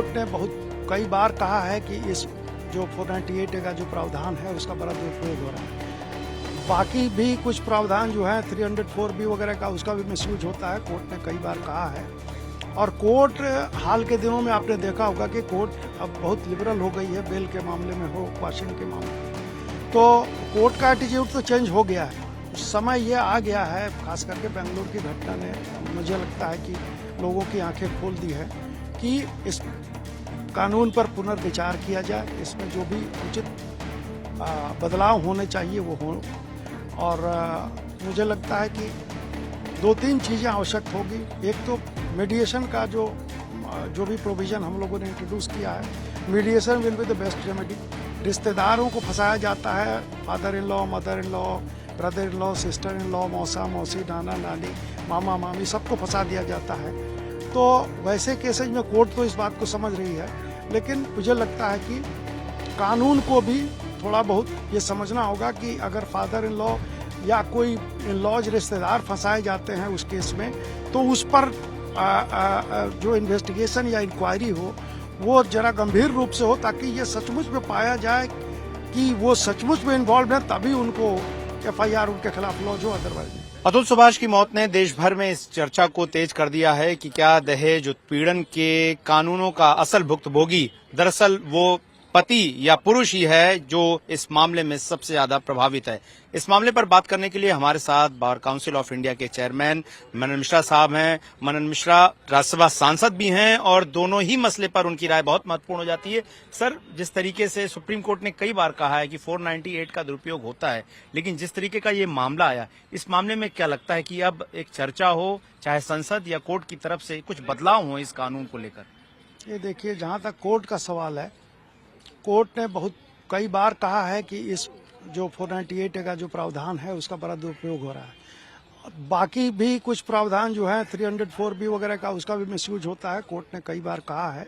Court ने बहुत कई बार कहा है कि इस जो 498 का जो प्रावधान है उसका बड़ा दुरुपयोग हो रहा है। बाकी भी कुछ प्रावधान जो है 304B वगैरह का उसका भी मिसयूज होता है, कोर्ट ने कई बार कहा है। और कोर्ट हाल के दिनों में आपने देखा होगा कि कोर्ट अब बहुत लिबरल हो गई है, बेल के मामले में हो, क्वाशिंग के मामले में। तो कोर्ट का एटीट्यूड तो चेंज हो गया है। समय ये आ गया है, खास करके बेंगलुरु की घटना ने मुझे लगता है कि लोगों की आंखें खोल दी है कि इस कानून पर पुनर्विचार किया जाए, इसमें जो भी उचित बदलाव होने चाहिए वो हो। और मुझे लगता है कि 2-3 चीज़ें आवश्यक होगी। एक तो मीडिएशन का जो भी प्रोविज़न हम लोगों ने इंट्रोड्यूस किया है, mediation will be the best remedy. रिश्तेदारों को फंसाया जाता है, father in law, mother in law, brother in law, sister in law, मौसा मौसी, नाना नानी, मामा मामी, सबको फंसा दिया जाता है। तो वैसे केसेज में कोर्ट तो इस बात को समझ रही है, लेकिन मुझे लगता है कि कानून को भी थोड़ा बहुत ये समझना होगा कि अगर फादर इन लॉ या कोई इन लॉज रिश्तेदार फंसाए जाते हैं उस केस में, तो उस पर जो इन्वेस्टिगेशन या इंक्वायरी हो वो जरा गंभीर रूप से हो, ताकि ये सचमुच में पाया जाए कि वो सचमुच में इन्वॉल्व है, तभी उनको FIR उनके खिलाफ लॉन्च हो, अदरवाइज नहीं। अतुल सुभाष की मौत ने देश भर में इस चर्चा को तेज कर दिया है कि क्या दहेज उत्पीड़न के कानूनों का असल भुक्तभोगी दरअसल वो पति या पुरुष ही है जो इस मामले में सबसे ज्यादा प्रभावित है। इस मामले पर बात करने के लिए हमारे साथ बार काउंसिल ऑफ इंडिया के चेयरमैन मनन मिश्रा साहब हैं। मनन मिश्रा राज्यसभा सांसद भी हैं और दोनों ही मसले पर उनकी राय बहुत महत्वपूर्ण हो जाती है। सर, जिस तरीके से सुप्रीम कोर्ट ने कई बार कहा है कि 498 का दुरुपयोग होता है, लेकिन जिस तरीके का ये मामला आया, इस मामले में क्या लगता है कि अब एक चर्चा हो, चाहे संसद या कोर्ट की तरफ से कुछ बदलाव हो इस कानून को लेकर? ये देखिए, जहाँ तक कोर्ट का सवाल है, कोर्ट ने बहुत कई बार कहा है कि इस जो 498 का जो प्रावधान है उसका बड़ा दुरुपयोग हो रहा है। बाकी भी कुछ प्रावधान जो है 304B वगैरह का उसका भी मिसयूज होता है, कोर्ट ने कई बार कहा है।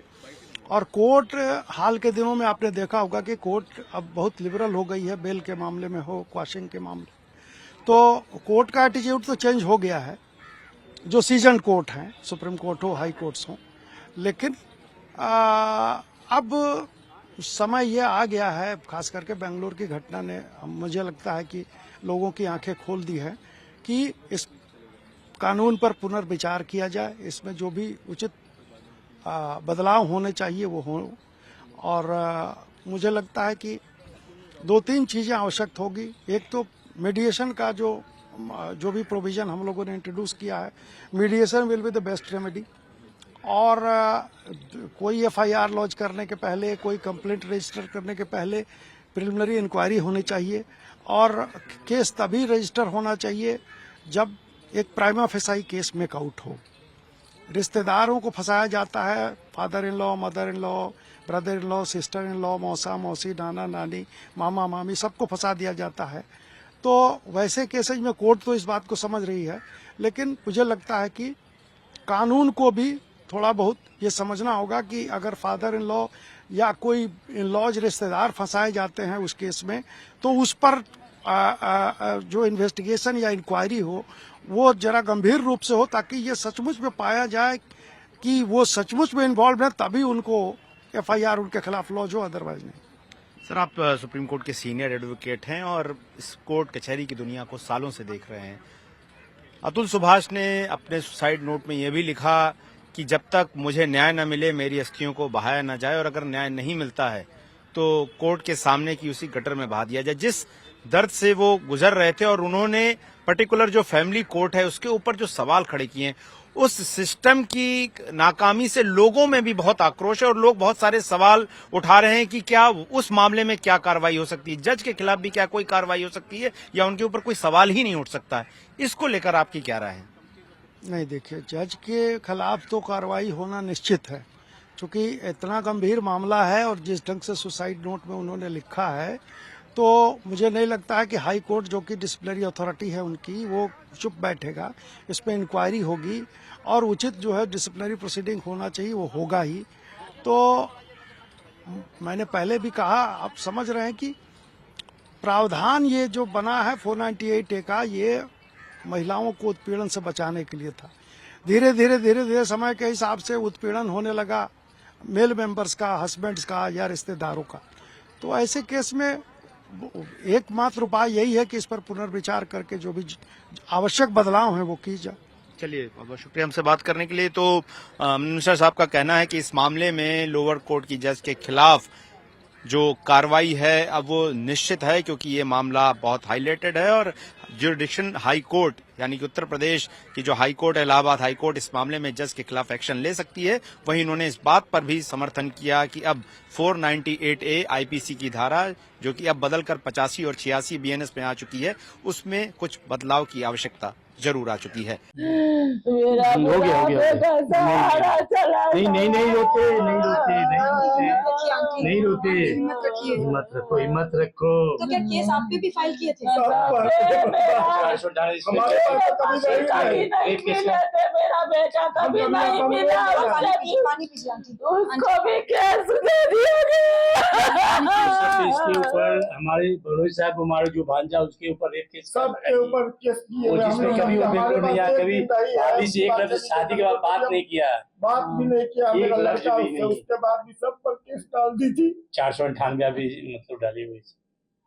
और कोर्ट हाल के दिनों में आपने देखा होगा कि कोर्ट अब बहुत लिबरल हो गई है, बेल के मामले में हो, क्वाशिंग के मामले में। तो कोर्ट का एटीट्यूड तो चेंज हो गया है, जो सीजन कोर्ट हैं, सुप्रीम कोर्ट हो, हाई कोर्ट्स हो। लेकिन अब समय ये आ गया है, खास करके बेंगलुरु की घटना ने मुझे लगता है कि लोगों की आंखें खोल दी है कि इस कानून पर पुनर्विचार किया जाए, इसमें जो भी उचित बदलाव होने चाहिए वो हो। और मुझे लगता है कि 2-3 चीज़ें आवश्यक होगी। एक तो मीडिएशन का जो भी प्रोविज़न हम लोगों ने इंट्रोड्यूस किया है, mediation will be the best remedy. और कोई FIR लॉन्च करने के पहले, कोई कंप्लेंट रजिस्टर करने के पहले प्रिलिमिनरी इंक्वायरी होनी चाहिए। और केस तभी रजिस्टर होना चाहिए जब एक प्राइमा फेसाई केस मेकआउट हो। रिश्तेदारों को फंसाया जाता है, father in law, mother in law, brother in law, sister in law, मौसा मौसी, नाना नानी, मामा मामी, सबको फंसा दिया जाता है। तो वैसे केसेज में कोर्ट तो इस बात को समझ रही है, लेकिन मुझे लगता है कि कानून को भी थोड़ा बहुत ये समझना होगा कि अगर फादर इन लॉ या कोई इन लॉज रिश्तेदार फंसाए जाते हैं उस केस में, तो उस पर जो इन्वेस्टिगेशन या इंक्वायरी हो वो जरा गंभीर रूप से हो, ताकि ये सचमुच में पाया जाए कि वो सचमुच में इन्वॉल्व है, तभी उनको FIR उनके खिलाफ लॉन्च हो, अदरवाइज नहीं। सर, आप सुप्रीम कोर्ट के सीनियर एडवोकेट हैं और इस कोर्ट कचहरी की दुनिया को सालों से देख रहे हैं। अतुल सुभाष ने अपने सुसाइड नोट में यह भी लिखा कि जब तक मुझे न्याय न मिले मेरी अस्थियों को बहाया न जाए, और अगर न्याय नहीं मिलता है तो कोर्ट के सामने की उसी गटर में बहा दिया जाए। जिस दर्द से वो गुजर रहे थे और उन्होंने पर्टिकुलर जो फैमिली कोर्ट है उसके ऊपर जो सवाल खड़े किए हैं, उस सिस्टम की नाकामी से लोगों में भी बहुत आक्रोश है और लोग बहुत सारे सवाल उठा रहे हैं कि क्या उस मामले में क्या कार्रवाई हो सकती है, जज के खिलाफ भी क्या कोई कार्रवाई हो सकती है या उनके ऊपर कोई सवाल ही नहीं उठ सकता है। इसको लेकर आपकी क्या राय है? नहीं, देखिए, जज के खिलाफ तो कार्रवाई होना निश्चित है, क्योंकि इतना गंभीर मामला है और जिस ढंग से सुसाइड नोट में उन्होंने लिखा है, तो मुझे नहीं लगता है कि हाई कोर्ट जो कि डिसिप्लिनरी अथॉरिटी है उनकी, वो चुप बैठेगा। इस पर इंक्वायरी होगी और उचित जो है डिसिप्लिनरी प्रोसीडिंग होना चाहिए, वो होगा ही। तो मैंने पहले भी कहा, आप समझ रहे हैं कि प्रावधान ये जो बना है 498A का, ये महिलाओं को उत्पीड़न से बचाने के लिए था। धीरे धीरे समय के हिसाब से उत्पीड़न होने लगा, मेल मेंबर्स का, हस्बैंड्स का या रिश्तेदारों का। तो ऐसे केस में एकमात्र उपाय यही है कि इस पर पुनर्विचार करके जो भी आवश्यक बदलाव हैं वो की जाए। चलिए, बहुत बहुत शुक्रिया हमसे बात करने के लिए। तो मिनिस्टर साहब का कहना है कि इस मामले में लोअर कोर्ट की जज के खिलाफ जो कार्रवाई है अब वो निश्चित है, क्योंकि ये मामला बहुत हाईलाइटेड है और ज्यूरिडिक्शन हाई कोर्ट यानी कि उत्तर प्रदेश की जो हाई कोर्ट है, इलाहाबाद हाई कोर्ट, इस मामले में जज के खिलाफ एक्शन ले सकती है। वहीं उन्होंने इस बात पर भी समर्थन किया कि अब 498A आईपीसी की धारा, जो कि अब बदलकर 85 और 86 बीएनएस में आ चुकी है, उसमें कुछ बदलाव की आवश्यकता जरूर आ चुकी है। हो गया नहीं रोते नहीं रोते हिम्मत रखो तो क्या केस आप पे भी फाइल किए थे? मेरा बेटा कभी नहीं मिला, पानी पीजिए आंटी। उसको भी केस दे दिया गया। इसके ऊपर हमारे बड़ोई साहब, हमारे जो भांजा, उसके ऊपर रेप केस, सबके ऊपर केस किए, जिसमें कभी वो बेंगलोर नहीं आया, कभी अभी से एक लफ्ज शादी के बाद बात नहीं किया, बात भी नहीं किया मेरा लड़का भी नहीं। उसके बाद भी सब पर केस डाल दी थी। 498 भी मतलब डाली हुई।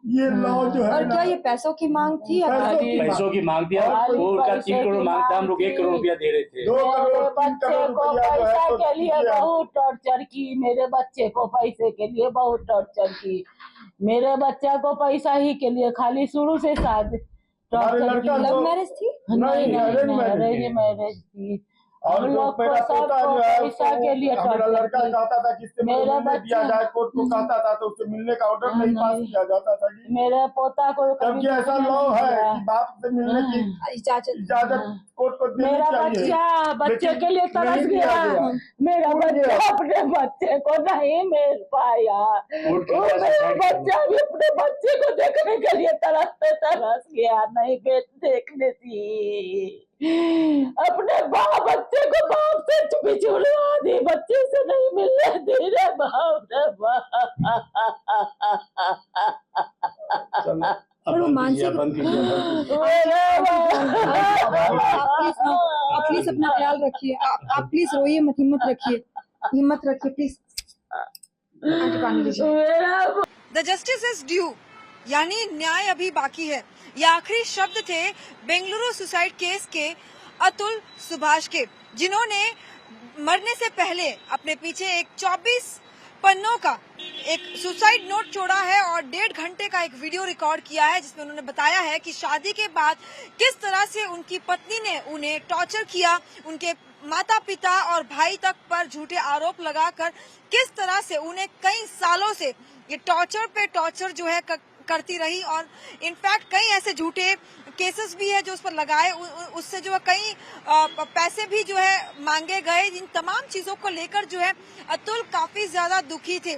ये लॉ जो है और क्या ये पैसों की मांग थी? पैसों की मांग दिया, वो उनका 3 करोड़ मांगता, हम लोग 1 करोड़ रुपया दे रहे थे। 2 करोड़ 3 करोड़ रुपया जो है के लिए बहुत टॉर्चर की, मेरे बच्चे को पैसे के लिए बहुत टॉर्चर की, मेरे बच्चा को पैसा ही के लिए खाली शुरू से शादी टॉर्चर की। लव मैरिज थी? नहीं, अरेंज मैरिज थी। और हम लोग को मेरा पोता जो है पैसा के लिए मेरा लड़का कहता था कि इससे मेरा मिलने दिया जाए, कोर्ट को कहता था तो उससे मिलने का ऑर्डर नहीं पास किया जाता था। मेरे पोता को जबकि ऐसा लॉ है कि बाप से मिलने की इजाजत कोर्ट को देनी मेरा चाहिए। बच्चे के लिए तरस गया, मेरा बच्चा अपने बच्चे को नहीं मिल पाया, मेरा बच्चा भी अपने बच्चे को देखने के लिए तरस गया, नहीं देखने दी, अपने बच्चे को बाप से बिछुड़वा दी, बच्चे से नहीं मिलने दी रे बाप रे बाप। मानसिक प्लीज अपना ख्याल रखिए, आप प्लीज रोइए मत, हिम्मत रखिए please. The justice is due, यानी न्याय अभी बाकी है। ये आखिरी शब्द थे बेंगलुरु सुसाइड केस के अतुल सुभाष के, जिन्होंने मरने से पहले अपने पीछे एक 24 पन्नों का एक सुसाइड नोट छोड़ा है और 1.5 घंटे का एक वीडियो रिकॉर्ड किया है, जिसमें उन्होंने बताया है कि शादी के बाद किस तरह से उनकी पत्नी ने उन्हें टॉर्चर किया, उनके माता पिता और भाई तक पर झूठे आरोप लगाकर किस तरह से उन्हें कई सालों से ये टॉर्चर पे टॉर्चर जो है करती रही, और इनफैक्ट कई ऐसे झूठे केसेस भी है जो उस पर लगाए, उससे जो है कई पैसे भी जो है मांगे गए। इन तमाम चीजों को लेकर जो है अतुल काफी ज्यादा दुखी थे।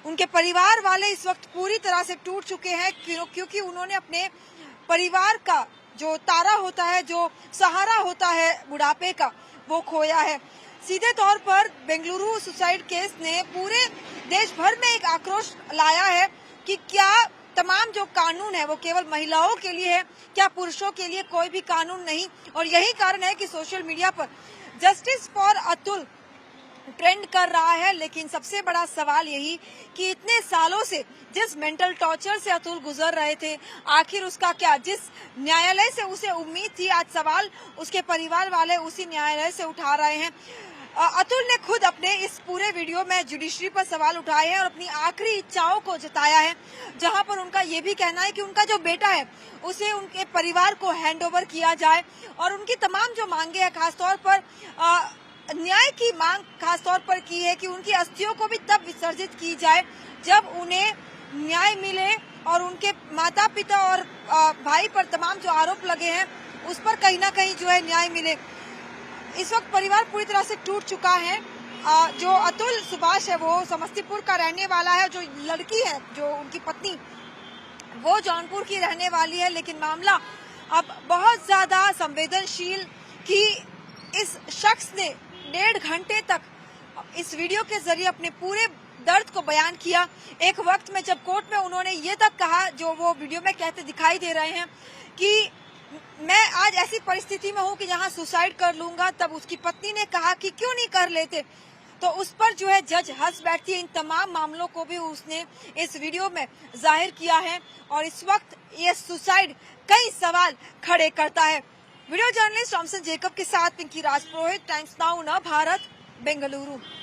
उनके परिवार वाले इस वक्त पूरी तरह से टूट चुके हैं, क्योंकि उन्होंने अपने परिवार का जो तारा होता है, जो सहारा होता है बुढ़ापे का, वो खोया है। सीधे तौर पर बेंगलुरु सुसाइड केस ने पूरे देश भर में एक आक्रोश लाया है कि क्या तमाम जो कानून है वो केवल महिलाओं के लिए है, क्या पुरुषों के लिए कोई भी कानून नहीं। और यही कारण है कि सोशल मीडिया पर जस्टिस फॉर अतुल ट्रेंड कर रहा है। लेकिन सबसे बड़ा सवाल यही कि इतने सालों से जिस मेंटल टॉर्चर से अतुल गुजर रहे थे, आखिर उसका क्या, जिस न्यायालय से उसे उम्मीद थी, आज सवाल उसके परिवार वाले उसी न्यायालय से उठा रहे हैं। अतुल ने खुद अपने इस पूरे वीडियो में जुडिशरी पर सवाल उठाए हैं और अपनी आखिरी इच्छाओं को जताया है, जहां पर उनका ये भी कहना है कि उनका जो बेटा है उसे उनके परिवार को हैंडओवर किया जाए, और उनकी तमाम जो मांगे हैं, खासतौर पर न्याय की मांग खासतौर पर की है कि उनकी अस्थियों को भी तब विसर्जित की जाए जब उन्हें न्याय मिले और उनके माता पिता और भाई पर तमाम जो आरोप लगे हैं उस पर कहीं ना कहीं जो है न्याय मिले। इस वक्त परिवार पूरी तरह से टूट चुका है। जो अतुल सुभाष है वो समस्तीपुर का रहने वाला है, जो लड़की है, जो उनकी पत्नी, वो जौनपुर की रहने वाली है। लेकिन मामला अब बहुत ज्यादा संवेदनशील कि इस शख्स ने 1.5 घंटे तक इस वीडियो के जरिए अपने पूरे दर्द को बयान किया। एक वक्त में जब कोर्ट में उन्होंने ये तक कहा, जो वो वीडियो में कहते दिखाई दे रहे हैं, कि मैं आज ऐसी परिस्थिति में हूँ कि जहाँ सुसाइड कर लूंगा। तब उसकी पत्नी ने कहा कि क्यों नहीं कर लेते, तो उस पर जो है जज हंस बैठती है। इन तमाम मामलों को भी उसने इस वीडियो में जाहिर किया है और इस वक्त ये सुसाइड कई सवाल खड़े करता है। वीडियो जर्नलिस्ट थॉमसन जेकब के साथ पिंकी राजपुरोहित, टाइम्स नाउ नव भारत, बेंगलुरु।